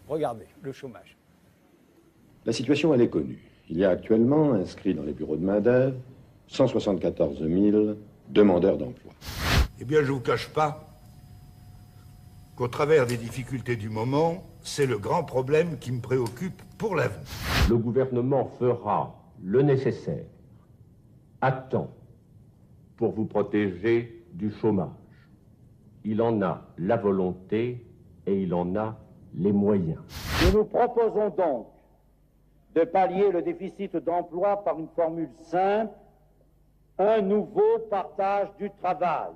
Regardez, le chômage. La situation, elle est connue. Il y a actuellement inscrits dans les bureaux de main-d'œuvre 174 000 demandeurs d'emploi. Eh bien, je ne vous cache pas qu'au travers des difficultés du moment, c'est le grand problème qui me préoccupe pour l'avenir. Le gouvernement fera le nécessaire à temps pour vous protéger du chômage. Il en a la volonté et il en a les moyens. Nous nous proposons donc de pallier le déficit d'emploi par une formule simple, un nouveau partage du travail.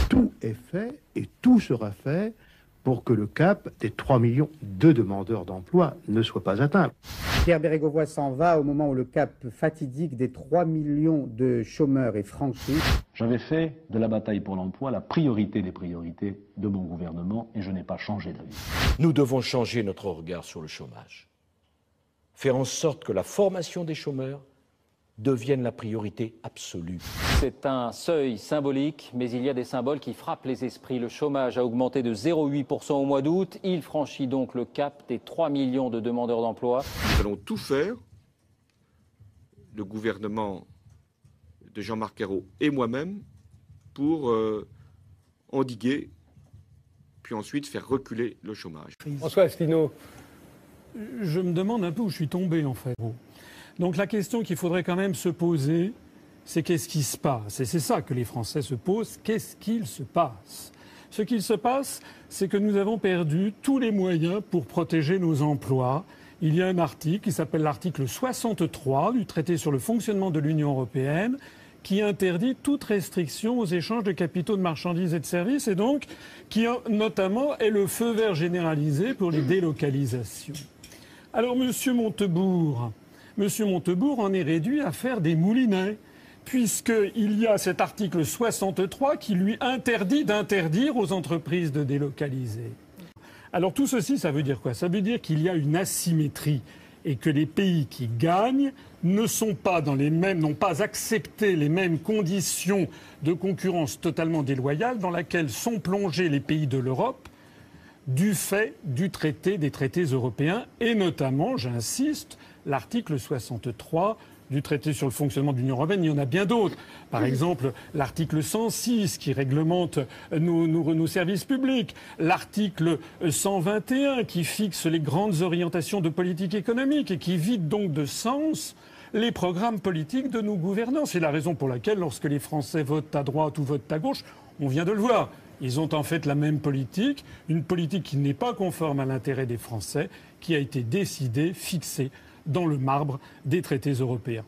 Tout est fait et tout sera fait pour que le cap des 3 millions de demandeurs d'emploi ne soit pas atteint. Pierre Bérégovoy s'en va au moment où le cap fatidique des 3 millions de chômeurs est franchi. J'avais fait de la bataille pour l'emploi la priorité des priorités de mon gouvernement et je n'ai pas changé d'avis. Nous devons changer notre regard sur le chômage. Faire en sorte que la formation des chômeurs devienne la priorité absolue. C'est un seuil symbolique, mais il y a des symboles qui frappent les esprits. Le chômage a augmenté de 0,8% au mois d'août. Il franchit donc le cap des 3 millions de demandeurs d'emploi. Nous allons tout faire, le gouvernement de Jean-Marc Ayrault et moi-même, pour endiguer, puis ensuite faire reculer le chômage. François Asselineau. Je me demande un peu où je suis tombé, en fait. Donc la question qu'il faudrait quand même se poser, c'est qu'est-ce qui se passe? Et c'est ça que les Français se posent. Qu'est-ce qu'il se passe? Ce qu'il se passe, c'est que nous avons perdu tous les moyens pour protéger nos emplois. Il y a un article qui s'appelle l'article 63 du traité sur le fonctionnement de l'Union européenne qui interdit toute restriction aux échanges de capitaux, de marchandises et de services et donc qui notamment est le feu vert généralisé pour les délocalisations. Alors Monsieur Montebourg en est réduit à faire des moulinets, puisqu'il y a cet article 63 qui lui interdit d'interdire aux entreprises de délocaliser. Alors tout ceci, ça veut dire quoi? Ça veut dire qu'il y a une asymétrie et que les pays qui gagnent n'ont pas accepté les mêmes conditions de concurrence totalement déloyale dans laquelle sont plongés les pays de l'Europe du fait des traités européens et notamment, j'insiste, l'article 63 du traité sur le fonctionnement de l'Union européenne. Il y en a bien d'autres. Par exemple, l'article 106 qui réglemente nos services publics. L'article 121 qui fixe les grandes orientations de politique économique et qui vide donc de sens les programmes politiques de nos gouvernants. C'est la raison pour laquelle, lorsque les Français votent à droite ou votent à gauche, on vient de le voir. Ils ont en fait la même politique, une politique qui n'est pas conforme à l'intérêt des Français, qui a été décidée, fixée dans le marbre des traités européens.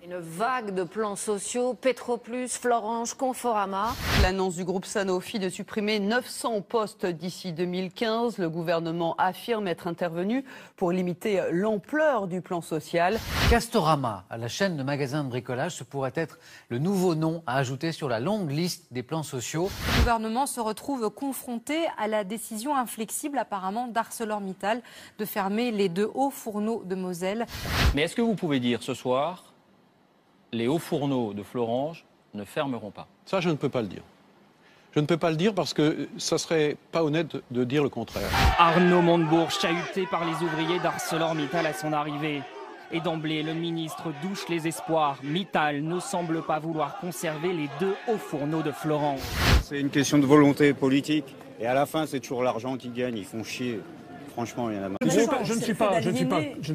Une vague de plans sociaux, Petroplus, Florange, Conforama. L'annonce du groupe Sanofi de supprimer 900 postes d'ici 2015. Le gouvernement affirme être intervenu pour limiter l'ampleur du plan social. Castorama, la chaîne de magasins de bricolage, ce pourrait être le nouveau nom à ajouter sur la longue liste des plans sociaux. Le gouvernement se retrouve confronté à la décision inflexible apparemment d'ArcelorMittal de fermer les 2 hauts fourneaux de Moselle. Mais est-ce que vous pouvez dire ce soir, les hauts fourneaux de Florange ne fermeront pas? Ça, je ne peux pas le dire. Je ne peux pas le dire parce que ça serait pas honnête de dire le contraire. Arnaud Montebourg, chahuté par les ouvriers d'ArcelorMittal à son arrivée. Et d'emblée, le ministre douche les espoirs. Mittal ne semble pas vouloir conserver les 2 hauts fourneaux de Florange. C'est une question de volonté politique. Et à la fin, c'est toujours l'argent qui gagne. Ils font chier. Franchement, il y en a marre. Je ne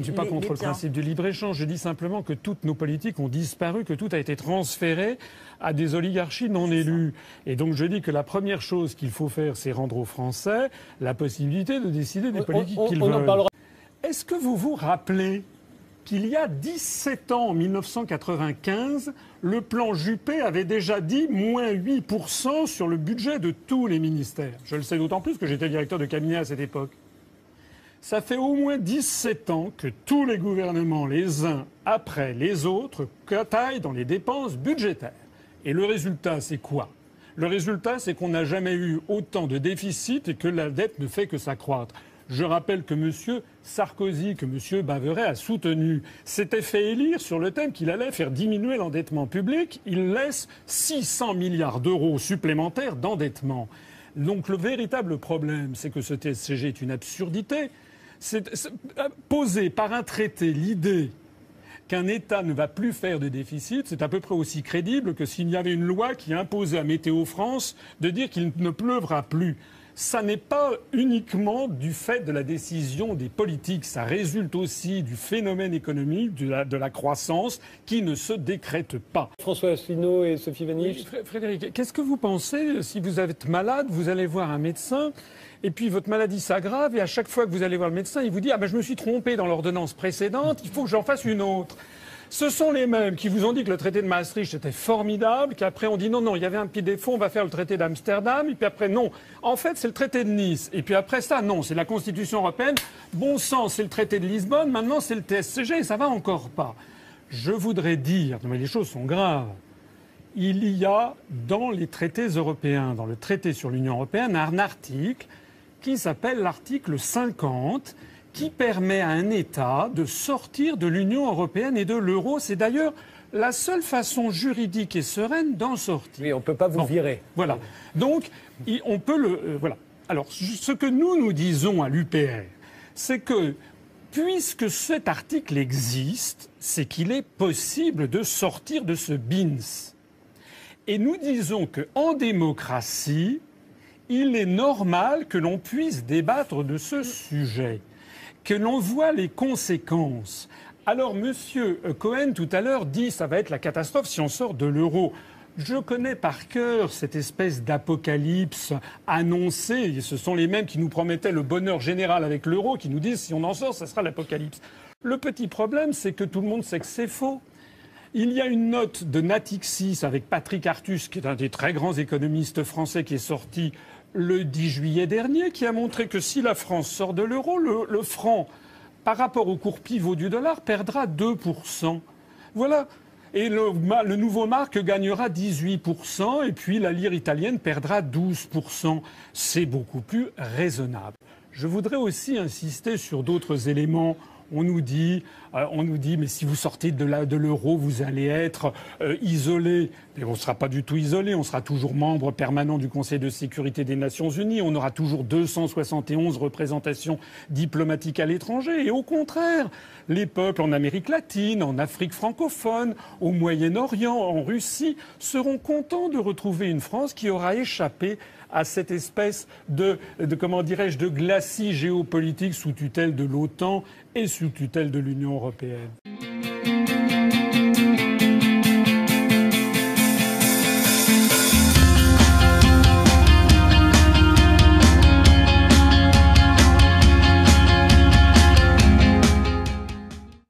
suis pas contre le principe du libre-échange. Je dis simplement que toutes nos politiques ont disparu, que tout a été transféré à des oligarchies non élues. Et donc je dis que la première chose qu'il faut faire, c'est rendre aux Français la possibilité de décider des politiques qu'ils veulent. Est-ce que vous vous rappelez qu'il y a 17 ans, en 1995, le plan Juppé avait déjà dit moins 8% sur le budget de tous les ministères? Je le sais d'autant plus que j'étais directeur de cabinet à cette époque. Ça fait au moins 17 ans que tous les gouvernements, les uns après les autres, taillent dans les dépenses budgétaires. Et le résultat, c'est quoi? Le résultat, c'est qu'on n'a jamais eu autant de déficit et que la dette ne fait que s'accroître. Je rappelle que M. Sarkozy, que M. Baveret a soutenu, s'était fait élire sur le thème qu'il allait faire diminuer l'endettement public. Il laisse 600 milliards d'euros supplémentaires d'endettement. Donc le véritable problème, c'est que ce TSCG est une absurdité. Poser par un traité l'idée qu'un État ne va plus faire de déficit, c'est à peu près aussi crédible que s'il y avait une loi qui imposait à Météo France de dire qu'il ne pleuvra plus. Ça n'est pas uniquement du fait de la décision des politiques, ça résulte aussi du phénomène économique, de la croissance qui ne se décrète pas. François Asselineau et Sophie Vaniche. Oui, Frédéric, qu'est-ce que vous pensez si vous êtes malade, vous allez voir un médecin et puis votre maladie s'aggrave et à chaque fois que vous allez voir le médecin, il vous dit « Ah ben je me suis trompé dans l'ordonnance précédente, il faut que j'en fasse une autre ». Ce sont les mêmes qui vous ont dit que le traité de Maastricht était formidable, qu'après on dit non, il y avait un petit défaut, on va faire le traité d'Amsterdam, et puis après non, en fait c'est le traité de Nice, et puis après ça non, c'est la Constitution européenne, bon sang c'est le traité de Lisbonne, maintenant c'est le TSCG, et ça va encore pas. Je voudrais dire, mais les choses sont graves, il y a dans les traités européens, dans le traité sur l'Union européenne, un article qui s'appelle l'article 50, qui permet à un État de sortir de l'Union européenne et de l'euro. C'est d'ailleurs la seule façon juridique et sereine d'en sortir. Oui, on ne peut pas vous virer. Voilà. Donc, on peut le... voilà. Alors, ce que nous disons à l'UPR, c'est que, puisque cet article existe, c'est qu'il est possible de sortir de ce BINS. Et nous disons qu'en démocratie, il est normal que l'on puisse débattre de ce sujet, que l'on voit les conséquences. Alors, M. Cohen, tout à l'heure, dit que ça va être la catastrophe si on sort de l'euro. Je connais par cœur cette espèce d'apocalypse annoncée. Et ce sont les mêmes qui nous promettaient le bonheur général avec l'euro, qui nous disent si on en sort, ça sera l'apocalypse. Le petit problème, c'est que tout le monde sait que c'est faux. Il y a une note de Natixis avec Patrick Artus, qui est un des très grands économistes français, qui est sorti le 10 juillet dernier, qui a montré que si la France sort de l'euro, le franc, par rapport au cours pivot du dollar, perdra 2%. Voilà. Et le nouveau marque gagnera 18%, et puis la lire italienne perdra 12%. C'est beaucoup plus raisonnable. Je voudrais aussi insister sur d'autres éléments. On nous dit, mais si vous sortez de l'euro, vous allez être isolé. Mais on ne sera pas du tout isolé. On sera toujours membre permanent du Conseil de sécurité des Nations Unies. On aura toujours 271 représentations diplomatiques à l'étranger. Et au contraire, les peuples en Amérique latine, en Afrique francophone, au Moyen-Orient, en Russie, seront contents de retrouver une France qui aura échappé à cette espèce de glacis géopolitique sous tutelle de l'OTAN et sous tutelle de l'Union européenne.